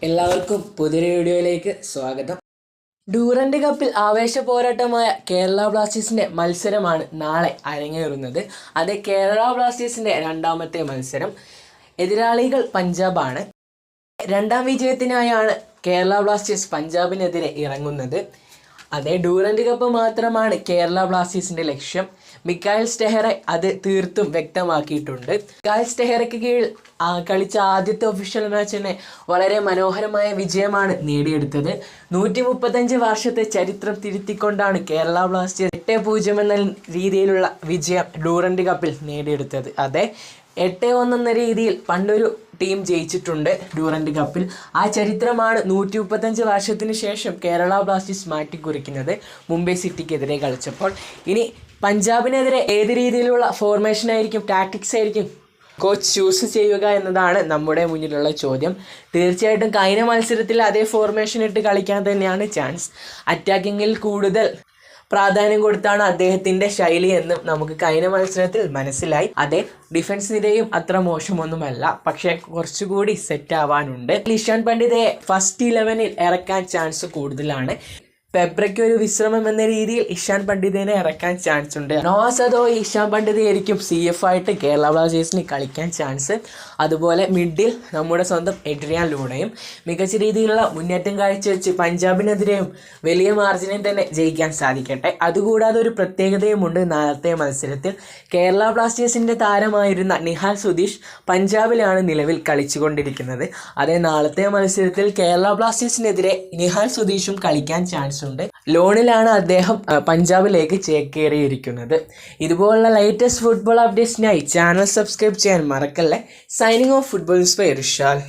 എല്ലാവർക്കും പുതിയൊരു വീഡിയോയിലേക്ക് സ്വാഗതം. ഡ്യൂറന്റ് കപ്പിൽ ആവേശ പോരാട്ടമായ കേരള ബ്ലാസ്റ്റേഴ്സിന്റെ മത്സരമാണ് നാളെ അരങ്ങേറുന്നത്. അത് കേരള ബ്ലാസ്റ്റേഴ്സിന്റെ രണ്ടാമത്തെ മത്സരം. എതിരാളികൾ പഞ്ചാബാണ്. രണ്ടാം വിജയത്തിനായാണ് കേരള ബ്ലാസ്റ്റേഴ്സ് പഞ്ചാബിനെതിരെ ഇറങ്ങുന്നത്. അതേ ഡ്യൂറന്റ് കപ്പ് മാത്രമാണ് കേരള ബ്ലാസ്റ്റേഴ്സിന്റെ ലക്ഷ്യം. മിക്കായൽ സ്റ്റെഹറെ അത് തീർത്തും വ്യക്തമാക്കിയിട്ടുണ്ട്. മിക്കായൽ സ്റ്റെഹറയ്ക്ക് കീഴിൽ കളിച്ച ആദ്യത്തെ ഒഫീഷ്യൽ മാച്ചിനെ വളരെ മനോഹരമായ വിജയമാണ് നേടിയെടുത്തത്. 135 വർഷത്തെ ചരിത്രം തിരുത്തിക്കൊണ്ടാണ് കേരള ബ്ലാസ്റ്റേഴ്സ് 8-0 എന്ന രീതിയിലുള്ള വിജയം ഡ്യൂറന്റ് കപ്പിൽ നേടിയെടുത്തത്. അതെ, 8-1 എന്ന രീതിയിൽ പണ്ടൊരു ടീം ജയിച്ചിട്ടുണ്ട് ഡ്യൂറന്റ് കപ്പിൽ. ആ ചരിത്രമാണ് 135 വർഷത്തിന് ശേഷം കേരള ബ്ലാസ്റ്റേഴ്സ് മാറ്റിക്കുറിക്കുന്നത് മുംബൈ സിറ്റിക്കെതിരെ കളിച്ചപ്പോൾ. ഇനി പഞ്ചാബിനെതിരെ ഏത് രീതിയിലുള്ള ഫോർമേഷൻ ആയിരിക്കും, ടാക്ടിക്സ് ആയിരിക്കും കോച്ച് ചൂസ് ചെയ്യുക എന്നതാണ് നമ്മുടെ മുന്നിലുള്ള ചോദ്യം. തീർച്ചയായിട്ടും കഴിഞ്ഞ മത്സരത്തിൽ അതേ ഫോർമേഷൻ ഇട്ട് കളിക്കാൻ തന്നെയാണ് ചാൻസ്. അറ്റാക്കിങ്ങിൽ കൂടുതൽ പ്രാധാന്യം കൊടുത്താണ് അദ്ദേഹത്തിൻ്റെ ശൈലി എന്നും നമുക്ക് കഴിഞ്ഞ മത്സരത്തിൽ മനസ്സിലായി. അതേ ഡിഫൻസ് നിരയും അത്ര മോശമൊന്നുമല്ല, പക്ഷേ കുറച്ചുകൂടി സെറ്റ് ആവാനുണ്ട്. ഇഷാൻ പണ്ഡിതയെ ഫസ്റ്റ് 11-ൽ ഇറക്കാൻ ചാൻസ് കൂടുതലാണ്. ഫെബ്രുവരിക്ക് ഒരു വിശ്രമം എന്ന രീതിയിൽ ഇഷാൻ പണ്ഡിതിനെ ഇറക്കാൻ ചാൻസ് ഉണ്ട്. നോവാസ് ഇഷാൻ പണ്ഡിതായിരിക്കും CF ആയിട്ട് കേരള ബ്ലാസ്റ്റേഴ്സിന് കളിക്കാൻ ചാൻസ്. അതുപോലെ മിഡിൽ നമ്മുടെ സ്വന്തം എഡ്രിയാൻ ലൂണയും മികച്ച രീതിയിലുള്ള മുന്നേറ്റം കാഴ്ചവെച്ച് പഞ്ചാബിനെതിരെയും വലിയ മാർജിനിൽ തന്നെ ജയിക്കാൻ സാധിക്കട്ടെ. അതുകൂടാതെ ഒരു പ്രത്യേകതയുമുണ്ട്. നാളത്തെ മത്സരത്തിൽ കേരള ബ്ലാസ്റ്റേഴ്സിൻ്റെ താരമായിരുന്ന നിഹാൽ സുധീഷ് പഞ്ചാബിലാണ് നിലവിൽ കളിച്ചുകൊണ്ടിരിക്കുന്നത്. അതേ നാളത്തെ മത്സരത്തിൽ കേരള ബ്ലാസ്റ്റേഴ്സിനെതിരെ നിഹാൽ സുധീഷും കളിക്കാൻ ചാൻസ് ഉണ്ട്. ലോണിലാണ് അദ്ദേഹം പഞ്ചാബിലേക്ക് ചേക്കേറിയിരിക്കുന്നത്. ഇതുപോലുള്ള ലേറ്റസ്റ്റ് ഫുട്ബോൾ അപ്ഡേറ്റ്സിനായി ചാനൽ സബ്സ്ക്രൈബ് ചെയ്യാൻ മറക്കല്ലേ. Signing off football inspire Irshal.